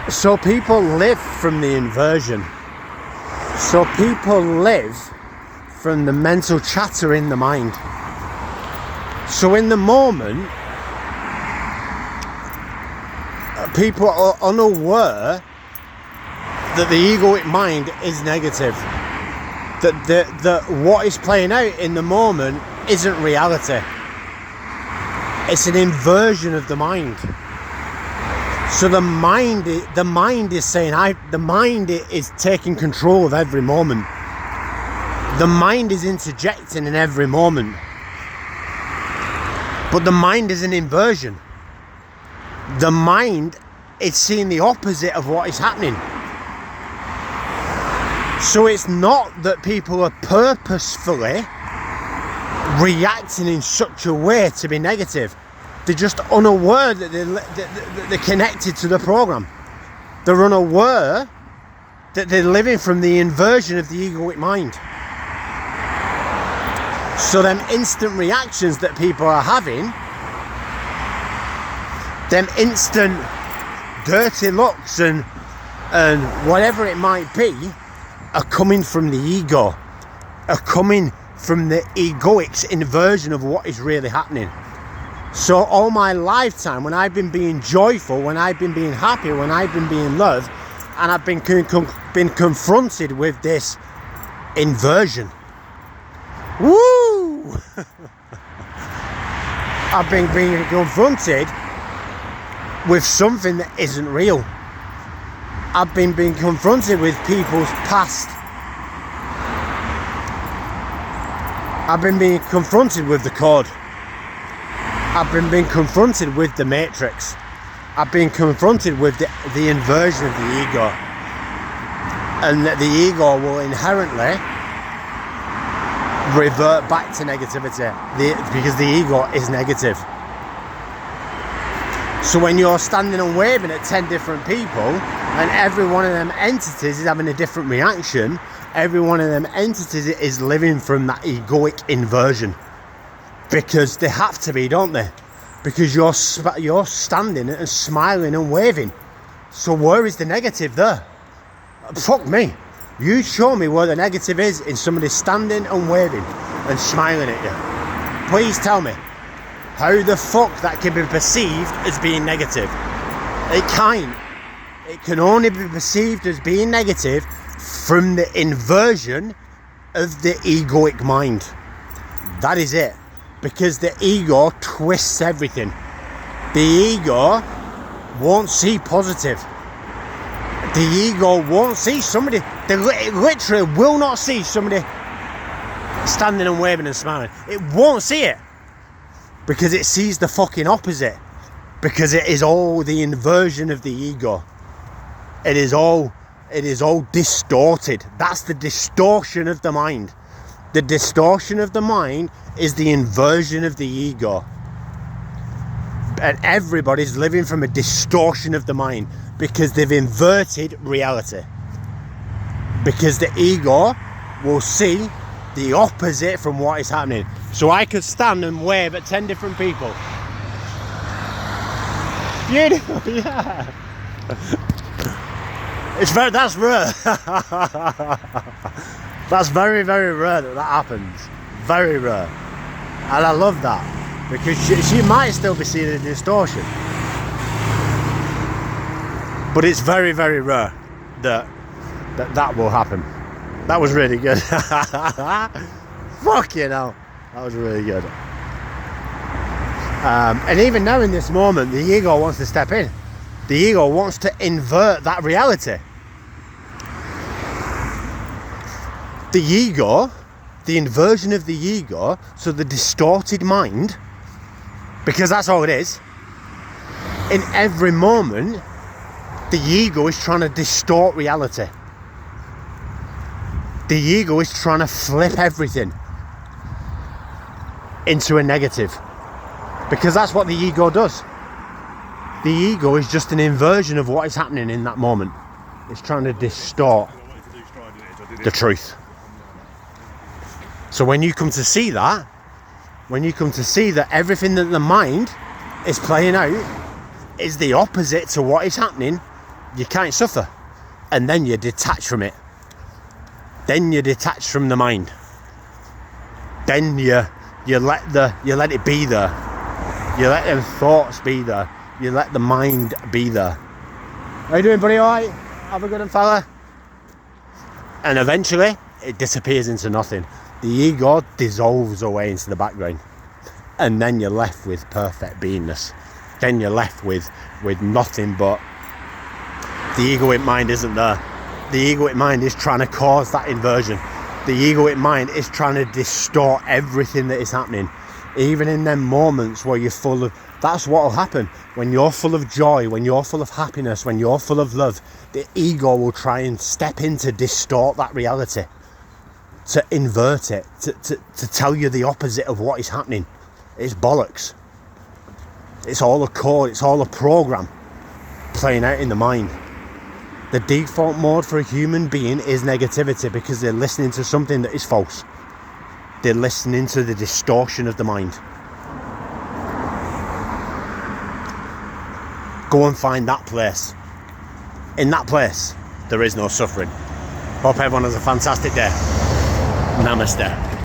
So people live from the inversion. So people live from the mental chatter in the mind. So in the moment, people are unaware that the egoic mind is negative. That what is playing out in the moment isn't reality. It's an inversion of the mind. So the mind is saying, the mind is taking control of every moment. The mind is interjecting in every moment. But the mind is an inversion. The mind is seeing the opposite of what is happening. So it's not that people are purposefully reacting in such a way to be negative. They're just unaware that they're connected to the program. They're unaware that they're living from the inversion of the egoic mind. So them instant reactions that people are having, them instant dirty looks and whatever it might be, are coming from the ego, are coming from the egoic's inversion of what is really happening. So all my lifetime, when I've been being joyful, when I've been being happy, when I've been being loved, and I've been confronted with this inversion. Woo! I've been being confronted with something that isn't real. I've been being confronted with people's past. I've been being confronted with the code. I've been being confronted with the matrix. I've been confronted with the inversion of the ego. And that the ego will inherently revert back to negativity because the ego is negative. So when you're standing and waving at 10 different people and every one of them entities is having a different reaction, every one of them entities is living from that egoic inversion. Because they have to be, don't they? Because you're standing and smiling and waving. So where is the negative there? Fuck me. You show me where the negative is in somebody standing and waving and smiling at you. Please tell me how the fuck that can be perceived as being negative. It can't. It can only be perceived as being negative from the inversion of the egoic mind. That is it. Because the ego twists everything. The ego won't see positive. The ego won't see somebody, they literally will not see somebody standing and waving and smiling. It won't see it. Because it sees the fucking opposite. Because it is all the inversion of the ego. It is all distorted. That's the distortion of the mind. The distortion of the mind is the inversion of the ego. And everybody's living from a distortion of the mind because they've inverted reality. Because the ego will see the opposite from what is happening. So I could stand and wave at 10 different people. Beautiful, yeah. That's rare. That's very, very rare that happens. Very rare. And I love that. Because she might still be seeing a distortion. But it's very, very rare that will happen. That was really good. Fuck you know. That was really good. And even now in this moment, the ego wants to step in. The ego wants to invert that reality. The ego, the inversion of the ego, so the distorted mind, because that's all it is, in every moment, the ego is trying to distort reality. The ego is trying to flip everything into a negative. Because that's what the ego does. The ego is just an inversion of what is happening in that moment. It's trying to distort the truth. So when you come to see that, everything that the mind is playing out is the opposite to what is happening you can't suffer. And then you detach from it. Then you detach from the mind. Then you let it be there. You let them thoughts be there. You let the mind be there. How you doing, buddy? All right? Have a good one, fella. And eventually, it disappears into nothing. The ego dissolves away into the background. And then you're left with perfect beingness. Then you're left with nothing but the egoic mind isn't there. The egoic mind is trying to cause that inversion. The egoic mind is trying to distort everything that is happening. Even in them moments where you're full of... That's what will happen. When you're full of joy, when you're full of happiness, when you're full of love, the ego will try and step in to distort that reality. To invert it. To tell you the opposite of what is happening. It's bollocks. It's all a code. It's all a program playing out in the mind. The default mode for a human being is negativity because they're listening to something that is false. They're listening to the distortion of the mind. Go and find that place. In that place, there is no suffering. Hope everyone has a fantastic day. Namaste.